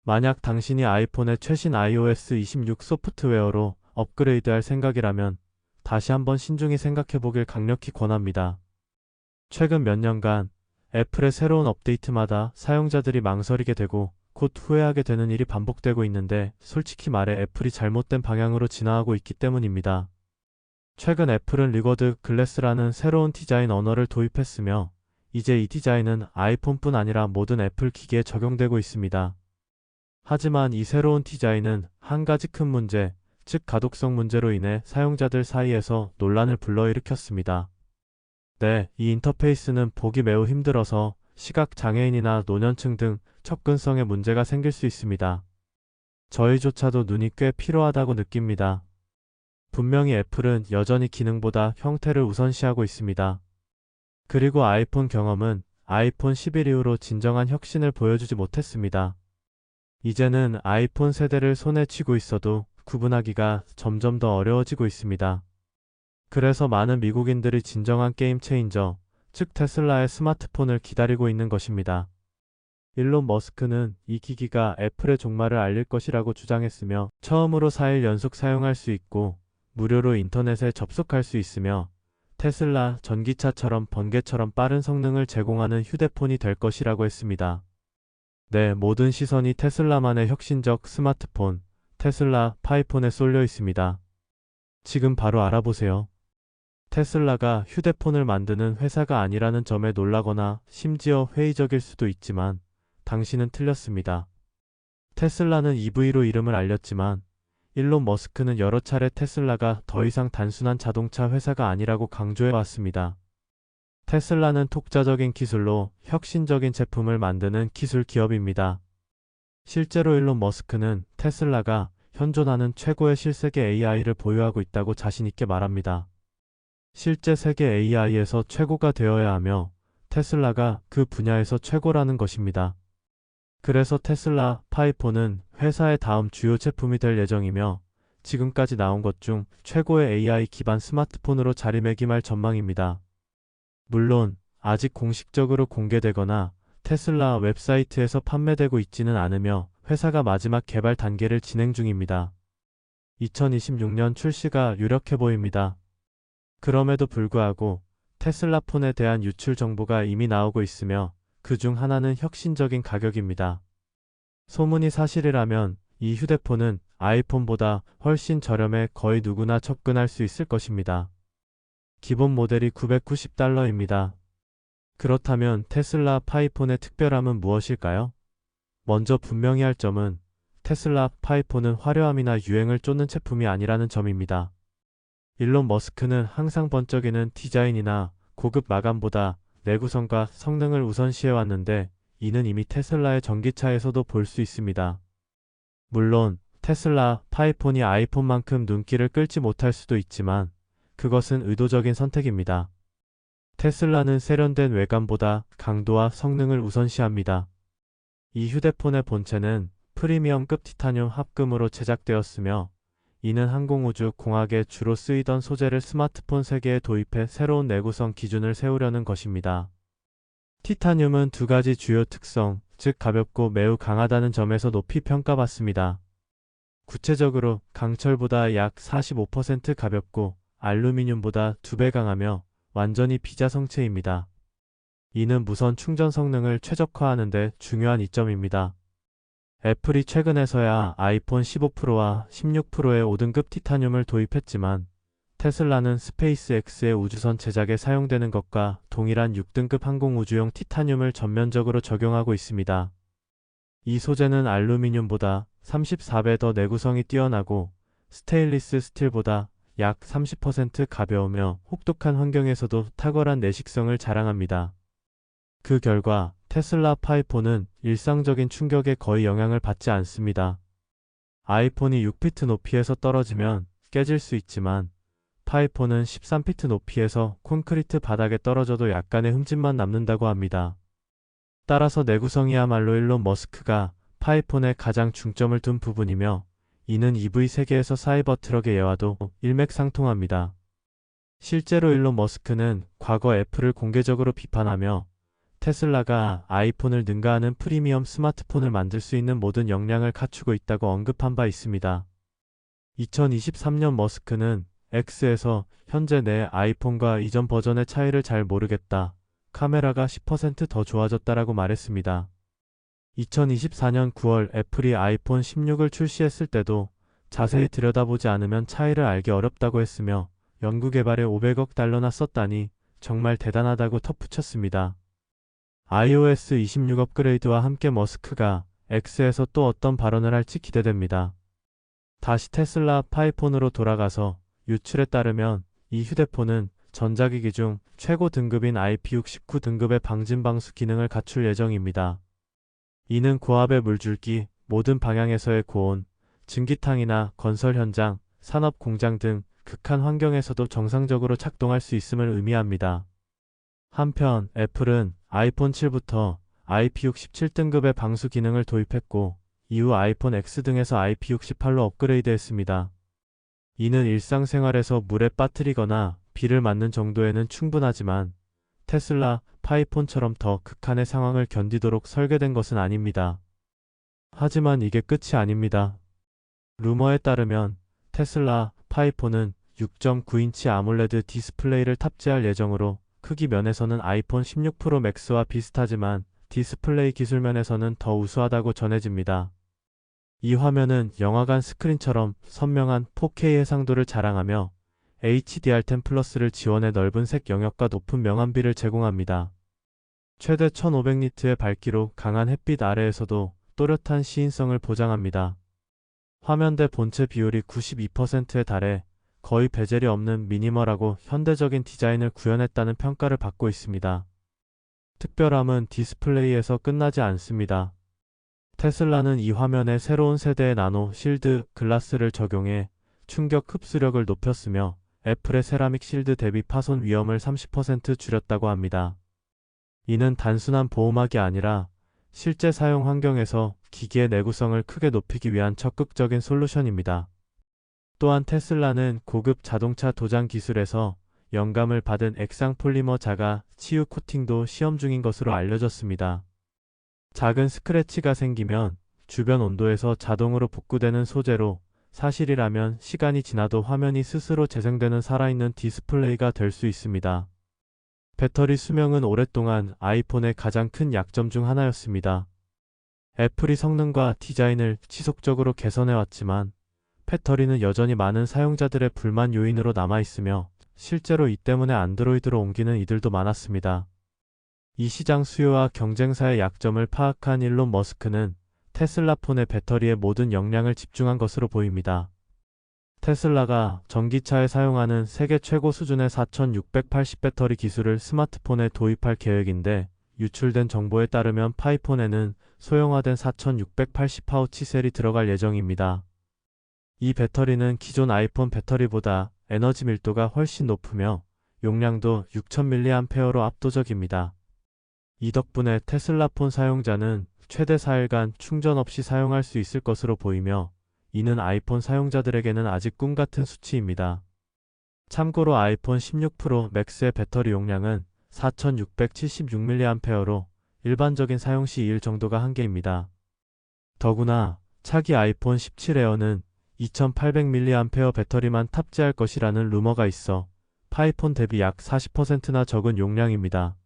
만약 당신이 아이폰의 최신 iOS 26 소프트웨어로 업그레이드할 생각이라면 다시 한번 신중히 생각해보길 강력히 권합니다. 최근 몇 년간 애플의 새로운 업데이트마다 사용자들이 망설이게 되고 곧 후회하게 되는 일이 반복되고 있는데 솔직히 말해 애플이 잘못된 방향으로 진화하고 있기 때문입니다. 최근 애플은 리거드 글래스라는 새로운 디자인 언어를 도입했으며 이제 이 디자인은 아이폰뿐 아니라 모든 애플 기기에 적용되고 있습니다. 하지만 이 새로운 디자인은 한 가지 큰 문제, 즉 가독성 문제로 인해 사용자들 사이에서 논란을 불러일으켰습니다. 네, 이 인터페이스는 보기 매우 힘들어서 시각 장애인이나 노년층 등 접근성에 문제가 생길 수 있습니다. 저희조차도 눈이 꽤 필요하다고 느낍니다. 분명히 애플은 여전히 기능보다 형태를 우선시하고 있습니다. 그리고 아이폰 경험은 아이폰 11 이후로 진정한 혁신을 보여주지 못했습니다. 이제는 아이폰 세대를 손에 쥐고 있어도 구분하기가 점점 더 어려워지고 있습니다. 그래서 많은 미국인들이 진정한 게임 체인저, 즉 테슬라의 스마트폰을 기다리고 있는 것입니다. 일론 머스크는 이 기기가 애플의 종말을 알릴 것이라고 주장했으며 처음으로 4일 연속 사용할 수 있고 무료로 인터넷에 접속할 수 있으며 테슬라 전기차처럼 번개처럼 빠른 성능을 제공하는 휴대폰이 될 것이라고 했습니다. 네, 모든 시선이 테슬라만의 혁신적 스마트폰, 테슬라 파이폰에 쏠려 있습니다. 지금 바로 알아보세요. 테슬라가 휴대폰을 만드는 회사가 아니라는 점에 놀라거나 심지어 회의적일 수도 있지만 당신은 틀렸습니다. 테슬라는 EV로 이름을 알렸지만 일론 머스크는 여러 차례 테슬라가 더 이상 단순한 자동차 회사가 아니라고 강조해 왔습니다. 테슬라는 독자적인 기술로 혁신적인 제품을 만드는 기술 기업입니다. 실제로 일론 머스크는 테슬라가 현존하는 최고의 실세계 AI를 보유하고 있다고 자신있게 말합니다. 실제 세계 AI에서 최고가 되어야 하며 테슬라가 그 분야에서 최고라는 것입니다. 그래서 테슬라 파이폰은 회사의 다음 주요 제품이 될 예정이며 지금까지 나온 것 중 최고의 AI 기반 스마트폰으로 자리매김할 전망입니다. 물론 아직 공식적으로 공개되거나 테슬라 웹사이트에서 판매되고 있지는 않으며 회사가 마지막 개발 단계를 진행 중입니다. 2026년 출시가 유력해 보입니다. 그럼에도 불구하고 테슬라 폰에 대한 유출 정보가 이미 나오고 있으며 그 중 하나는 혁신적인 가격입니다. 소문이 사실이라면 이 휴대폰은 아이폰보다 훨씬 저렴해 거의 누구나 접근할 수 있을 것입니다. 기본 모델이 $990입니다. 그렇다면 테슬라 파이폰의 특별함은 무엇일까요? 먼저 분명히 할 점은 테슬라 파이폰은 화려함이나 유행을 쫓는 제품이 아니라는 점입니다. 일론 머스크는 항상 번쩍이는 디자인이나 고급 마감보다 내구성과 성능을 우선시해왔는데 이는 이미 테슬라의 전기차에서도 볼 수 있습니다. 물론 테슬라 파이폰이 아이폰만큼 눈길을 끌지 못할 수도 있지만 그것은 의도적인 선택입니다. 테슬라는 세련된 외관보다 강도와 성능을 우선시합니다. 이 휴대폰의 본체는 프리미엄급 티타늄 합금으로 제작되었으며 이는 항공우주 공학에 주로 쓰이던 소재를 스마트폰 세계에 도입해 새로운 내구성 기준을 세우려는 것입니다. 티타늄은 두 가지 주요 특성, 즉 가볍고 매우 강하다는 점에서 높이 평가받습니다. 구체적으로 강철보다 약 45% 가볍고 알루미늄보다 2배 강하며 완전히 비자성체입니다. 이는 무선 충전 성능을 최적화하는 데 중요한 이점입니다. 애플이 최근에서야 아이폰 15 프로와 16 프로에 5등급 티타늄을 도입했지만 테슬라는 스페이스X의 우주선 제작에 사용되는 것과 동일한 6등급 항공우주용 티타늄을 전면적으로 적용하고 있습니다. 이 소재는 알루미늄보다 34배 더 내구성이 뛰어나고 스테인리스 스틸보다 약 30% 가벼우며 혹독한 환경에서도 탁월한 내식성을 자랑합니다. 그 결과 테슬라 파이폰은 일상적인 충격에 거의 영향을 받지 않습니다. 아이폰이 6피트 높이에서 떨어지면 깨질 수 있지만 파이폰은 13피트 높이에서 콘크리트 바닥에 떨어져도 약간의 흠집만 남는다고 합니다. 따라서 내구성이야말로 일론 머스크가 파이폰에 가장 중점을 둔 부분이며 이는 EV 세계에서 사이버 트럭의 예와도 일맥상통합니다. 실제로 일론 머스크는 과거 애플을 공개적으로 비판하며 테슬라가 아이폰을 능가하는 프리미엄 스마트폰을 만들 수 있는 모든 역량을 갖추고 있다고 언급한 바 있습니다. 2023년 머스크는 X에서 현재 내 아이폰과 이전 버전의 차이를 잘 모르겠다. 카메라가 10%더 좋아졌다라고 말했습니다. 2024년 9월 애플이 아이폰 16을 출시했을 때도 자세히 들여다보지 않으면 차이를 알기 어렵다고 했으며 연구개발에 500억 달러나 썼다니 정말 대단하다고 덧붙였습니다. iOS 26 업그레이드와 함께 머스크가 X에서 또 어떤 발언을 할지 기대됩니다. 다시 테슬라 파이폰으로 돌아가서 유출에 따르면 이 휴대폰은 전자기기 중 최고 등급인 IP69 등급의 방진방수 기능을 갖출 예정입니다. 이는 고압의 물줄기, 모든 방향에서의 고온, 증기탕이나 건설 현장, 산업 공장 등 극한 환경에서도 정상적으로 작동할 수 있음을 의미합니다. 한편 애플은 아이폰 7부터 IP67 등급의 방수 기능을 도입했고 이후 아이폰 X 등에서 IP68로 업그레이드했습니다. 이는 일상생활에서 물에 빠뜨리거나 비를 맞는 정도에는 충분하지만 테슬라 파이폰처럼 더 극한의 상황을 견디도록 설계된 것은 아닙니다. 하지만 이게 끝이 아닙니다. 루머에 따르면 테슬라 파이폰은 6.9인치 아몰레드 디스플레이를 탑재할 예정으로 크기 면에서는 아이폰 16 프로 맥스와 비슷하지만 디스플레이 기술 면에서는 더 우수하다고 전해집니다. 이 화면은 영화관 스크린처럼 선명한 4K 해상도를 자랑하며 HDR10 플러스를 지원해 넓은 색 영역과 높은 명암비를 제공합니다. 최대 1500니트의 밝기로 강한 햇빛 아래에서도 또렷한 시인성을 보장합니다. 화면대 본체 비율이 92%에 달해 거의 베젤이 없는 미니멀하고 현대적인 디자인을 구현했다는 평가를 받고 있습니다. 특별함은 디스플레이에서 끝나지 않습니다. 테슬라는 이 화면에 새로운 세대의 나노 실드 글라스를 적용해 충격 흡수력을 높였으며 애플의 세라믹 실드 대비 파손 위험을 30% 줄였다고 합니다. 이는 단순한 보호막이 아니라 실제 사용 환경에서 기기의 내구성을 크게 높이기 위한 적극적인 솔루션입니다. 또한 테슬라는 고급 자동차 도장 기술에서 영감을 받은 액상 폴리머 자가 치유 코팅도 시험 중인 것으로 알려졌습니다. 작은 스크래치가 생기면 주변 온도에서 자동으로 복구되는 소재로 사실이라면 시간이 지나도 화면이 스스로 재생되는 살아있는 디스플레이가 될 수 있습니다. 배터리 수명은 오랫동안 아이폰의 가장 큰 약점 중 하나였습니다. 애플이 성능과 디자인을 지속적으로 개선해왔지만 배터리는 여전히 많은 사용자들의 불만 요인으로 남아있으며 실제로 이 때문에 안드로이드로 옮기는 이들도 많았습니다. 이 시장 수요와 경쟁사의 약점을 파악한 일론 머스크는 테슬라 폰의 배터리의 모든 역량을 집중한 것으로 보입니다. 테슬라가 전기차에 사용하는 세계 최고 수준의 4680 배터리 기술을 스마트폰에 도입할 계획인데 유출된 정보에 따르면 파이폰에는 소형화된 4680 파우치 셀이 들어갈 예정입니다. 이 배터리는 기존 아이폰 배터리보다 에너지 밀도가 훨씬 높으며 용량도 6000mAh로 압도적입니다. 이 덕분에 테슬라 폰 사용자는 최대 4일간 충전 없이 사용할 수 있을 것으로 보이며 이는 아이폰 사용자들에게는 아직 꿈같은 수치입니다. 참고로 아이폰 16 프로 맥스의 배터리 용량은 4676mAh로 일반적인 사용 시 2일 정도가 한계입니다. 더구나 차기 아이폰 17 에어는 2800mAh 배터리만 탑재할 것이라는 루머가 있어 파이폰 대비 약 40%나 적은 용량입니다.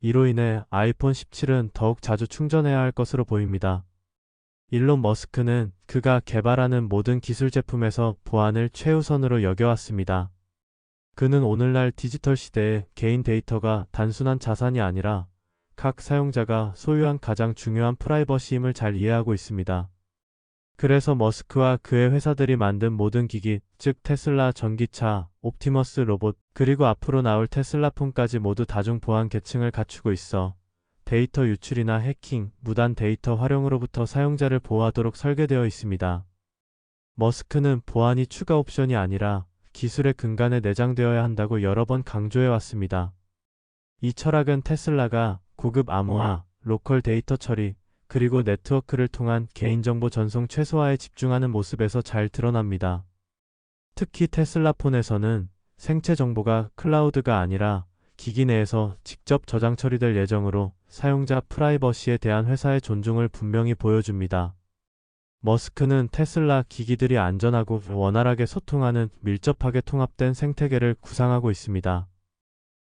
이로 인해 아이폰 17은 더욱 자주 충전해야 할 것으로 보입니다. 일론 머스크는 그가 개발하는 모든 기술 제품에서 보안을 최우선으로 여겨왔습니다. 그는 오늘날 디지털 시대에 개인 데이터가 단순한 자산이 아니라 각 사용자가 소유한 가장 중요한 프라이버시임을 잘 이해하고 있습니다. 그래서 머스크와 그의 회사들이 만든 모든 기기, 즉 테슬라 전기차, 옵티머스 로봇, 그리고 앞으로 나올 테슬라 폰까지 모두 다중 보안 계층을 갖추고 있어 데이터 유출이나 해킹, 무단 데이터 활용으로부터 사용자를 보호하도록 설계되어 있습니다. 머스크는 보안이 추가 옵션이 아니라 기술의 근간에 내장되어야 한다고 여러 번 강조해 왔습니다. 이 철학은 테슬라가 고급 암호화, 로컬 데이터 처리, 그리고 네트워크를 통한 개인정보 전송 최소화에 집중하는 모습에서 잘 드러납니다. 특히 테슬라 폰에서는 생체 정보가 클라우드가 아니라 기기 내에서 직접 저장 처리될 예정으로 사용자 프라이버시에 대한 회사의 존중을 분명히 보여줍니다. 머스크는 테슬라 기기들이 안전하고 원활하게 소통하는 밀접하게 통합된 생태계를 구상하고 있습니다.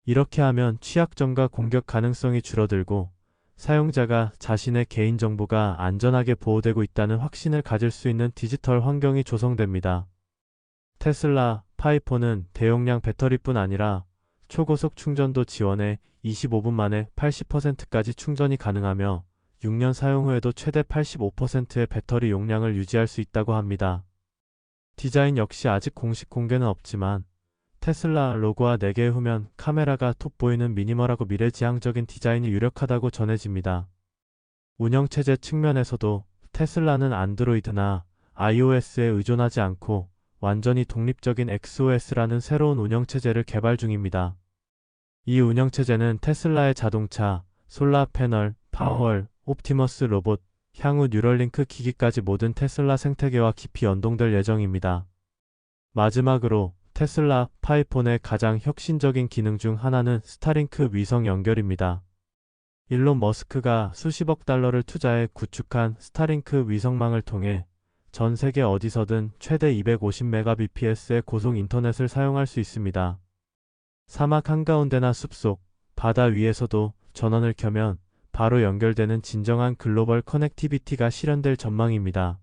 이렇게 하면 취약점과 공격 가능성이 줄어들고 사용자가 자신의 개인정보가 안전하게 보호되고 있다는 확신을 가질 수 있는 디지털 환경이 조성됩니다. 테슬라 파4는 대용량 배터리뿐 아니라 초고속 충전도 지원해 25분 만에 80%까지 충전이 가능하며 6년 사용 후에도 최대 85%의 배터리 용량을 유지할 수 있다고 합니다. 디자인 역시 아직 공식 공개는 없지만 테슬라 로고와 4개의 후면 카메라가 돋보이는 미니멀하고 미래지향적인 디자인이 유력하다고 전해집니다. 운영체제 측면에서도 테슬라는 안드로이드나 iOS에 의존하지 않고 완전히 독립적인 XOS라는 새로운 운영체제를 개발 중입니다. 이 운영체제는 테슬라의 자동차, 솔라 패널, 파월, 옵티머스 로봇, 향후 뉴럴링크 기기까지 모든 테슬라 생태계와 깊이 연동될 예정입니다. 마지막으로 테슬라 파4의 가장 혁신적인 기능 중 하나는 스타링크 위성 연결입니다. 일론 머스크가 수십억 달러를 투자해 구축한 스타링크 위성망을 통해 전 세계 어디서든 최대 250Mbps의 고속 인터넷을 사용할 수 있습니다. 사막 한가운데나 숲속, 바다 위에서도 전원을 켜면 바로 연결되는 진정한 글로벌 커넥티비티가 실현될 전망입니다.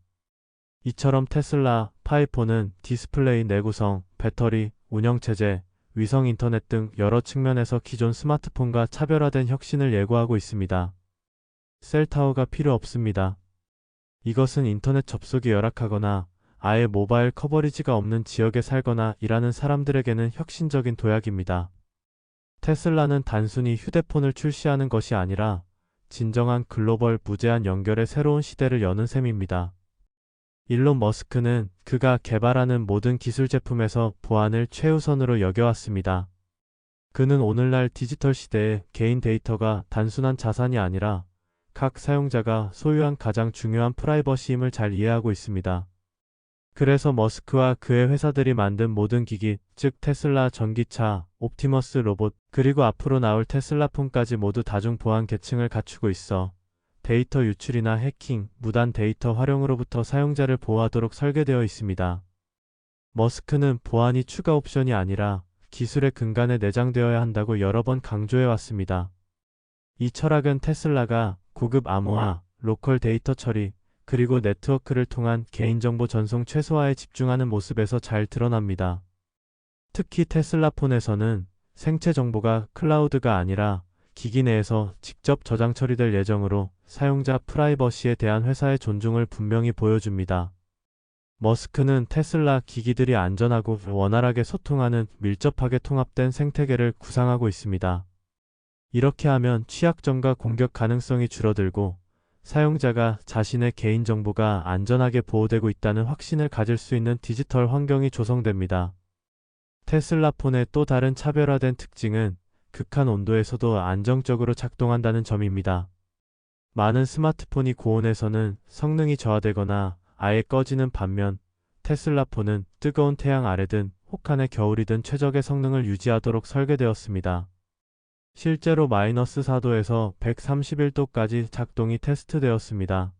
이처럼 테슬라 파4는 디스플레이 내구성, 배터리, 운영체제, 위성 인터넷 등 여러 측면에서 기존 스마트폰과 차별화된 혁신을 예고하고 있습니다. 셀타워가 필요 없습니다. 이것은 인터넷 접속이 열악하거나 아예 모바일 커버리지가 없는 지역에 살거나 일하는 사람들에게는 혁신적인 도약입니다. 테슬라는 단순히 휴대폰을 출시하는 것이 아니라 진정한 글로벌 무제한 연결의 새로운 시대를 여는 셈입니다. 일론 머스크는 그가 개발하는 모든 기술 제품에서 보안을 최우선으로 여겨왔습니다. 그는 오늘날 디지털 시대에 개인 데이터가 단순한 자산이 아니라 각 사용자가 소유한 가장 중요한 프라이버시임을 잘 이해하고 있습니다. 그래서 머스크와 그의 회사들이 만든 모든 기기, 즉 테슬라 전기차, 옵티머스 로봇, 그리고 앞으로 나올 테슬라 폰까지 모두 다중 보안 계층을 갖추고 있어 데이터 유출이나 해킹, 무단 데이터 활용으로부터 사용자를 보호하도록 설계되어 있습니다. 머스크는 보안이 추가 옵션이 아니라 기술의 근간에 내장되어야 한다고 여러 번 강조해 왔습니다. 이 철학은 테슬라가 고급 암호화, 로컬 데이터 처리, 그리고 네트워크를 통한 개인정보 전송 최소화에 집중하는 모습에서 잘 드러납니다. 특히 테슬라 폰에서는 생체 정보가 클라우드가 아니라 기기 내에서 직접 저장 처리될 예정으로 사용자 프라이버시에 대한 회사의 존중을 분명히 보여줍니다. 머스크는 테슬라 기기들이 안전하고 원활하게 소통하는 밀접하게 통합된 생태계를 구상하고 있습니다. 이렇게 하면 취약점과 공격 가능성이 줄어들고 사용자가 자신의 개인정보가 안전하게 보호되고 있다는 확신을 가질 수 있는 디지털 환경이 조성됩니다. 테슬라 폰의 또 다른 차별화된 특징은 극한 온도에서도 안정적으로 작동한다는 점입니다. 많은 스마트폰이 고온에서는 성능이 저하되거나 아예 꺼지는 반면 테슬라 폰은 뜨거운 태양 아래든 혹한의 겨울이든 최적의 성능을 유지하도록 설계되었습니다. 실제로 -4도에서 131도까지 작동이 테스트되었습니다.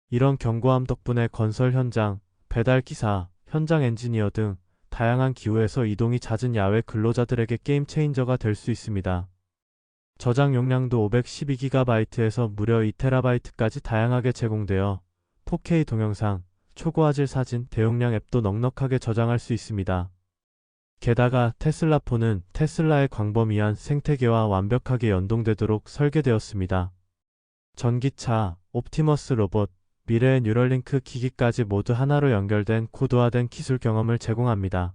이런 견고함 덕분에 건설 현장, 배달 기사, 현장 엔지니어 등 다양한 기후에서 이동이 잦은 야외 근로자들에게 게임 체인저가 될 수 있습니다. 저장 용량도 512GB에서 무려 2TB까지 다양하게 제공되어 4K 동영상, 초고화질 사진, 대용량 앱도 넉넉하게 저장할 수 있습니다. 게다가 테슬라 폰은 테슬라의 광범위한 생태계와 완벽하게 연동되도록 설계되었습니다. 전기차, 옵티머스 로봇, 미래의 뉴럴링크 기기까지 모두 하나로 연결된 고도화된 기술 경험을 제공합니다.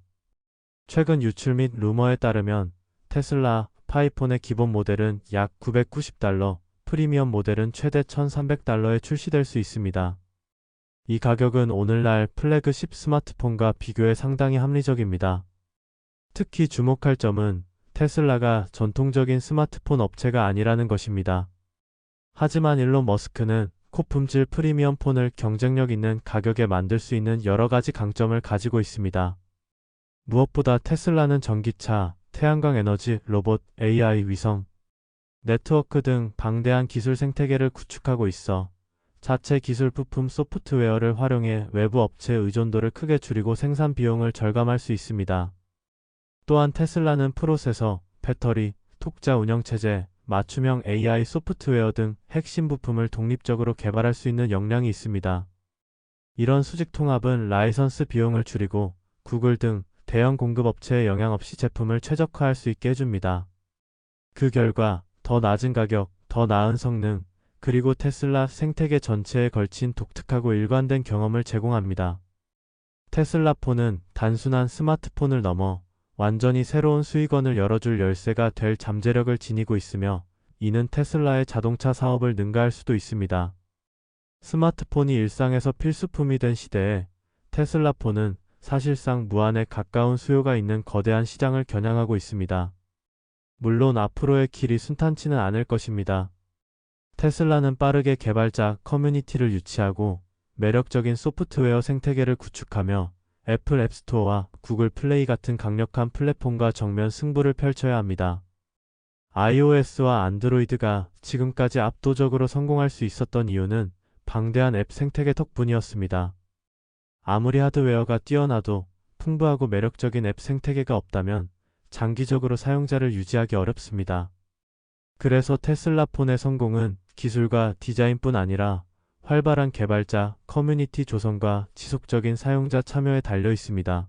최근 유출 및 루머에 따르면 테슬라 파4의 기본 모델은 약 $990, 프리미엄 모델은 최대 $1,300에 출시될 수 있습니다. 이 가격은 오늘날 플래그십 스마트폰과 비교해 상당히 합리적입니다. 특히 주목할 점은 테슬라가 전통적인 스마트폰 업체가 아니라는 것입니다. 하지만 일론 머스크는 고품질 프리미엄 폰을 경쟁력 있는 가격에 만들 수 있는 여러 가지 강점을 가지고 있습니다. 무엇보다 테슬라는 전기차, 태양광 에너지, 로봇, AI, 위성, 네트워크 등 방대한 기술 생태계를 구축하고 있어 자체 기술 부품 소프트웨어를 활용해 외부 업체의 의존도를 크게 줄이고 생산 비용을 절감할 수 있습니다. 또한 테슬라는 프로세서, 배터리, 독자 운영체제, 맞춤형 AI 소프트웨어 등 핵심 부품을 독립적으로 개발할 수 있는 역량이 있습니다. 이런 수직 통합은 라이선스 비용을 줄이고 구글 등 대형 공급업체의 영향 없이 제품을 최적화할 수 있게 해줍니다. 그 결과 더 낮은 가격, 더 나은 성능, 그리고 테슬라 생태계 전체에 걸친 독특하고 일관된 경험을 제공합니다. 테슬라 폰은 단순한 스마트폰을 넘어 완전히 새로운 수익원을 열어줄 열쇠가 될 잠재력을 지니고 있으며 이는 테슬라의 자동차 사업을 능가할 수도 있습니다. 스마트폰이 일상에서 필수품이 된 시대에 테슬라 폰은 사실상 무한에 가까운 수요가 있는 거대한 시장을 겨냥하고 있습니다. 물론 앞으로의 길이 순탄치는 않을 것입니다. 테슬라는 빠르게 개발자 커뮤니티를 유치하고 매력적인 소프트웨어 생태계를 구축하며 애플 앱스토어와 구글 플레이 같은 강력한 플랫폼과 정면 승부를 펼쳐야 합니다. iOS와 안드로이드가 지금까지 압도적으로 성공할 수 있었던 이유는 방대한 앱 생태계 덕분이었습니다. 아무리 하드웨어가 뛰어나도 풍부하고 매력적인 앱 생태계가 없다면 장기적으로 사용자를 유지하기 어렵습니다. 그래서 테슬라 폰의 성공은 기술과 디자인뿐 아니라 활발한 개발자, 커뮤니티 조성과 지속적인 사용자 참여에 달려 있습니다.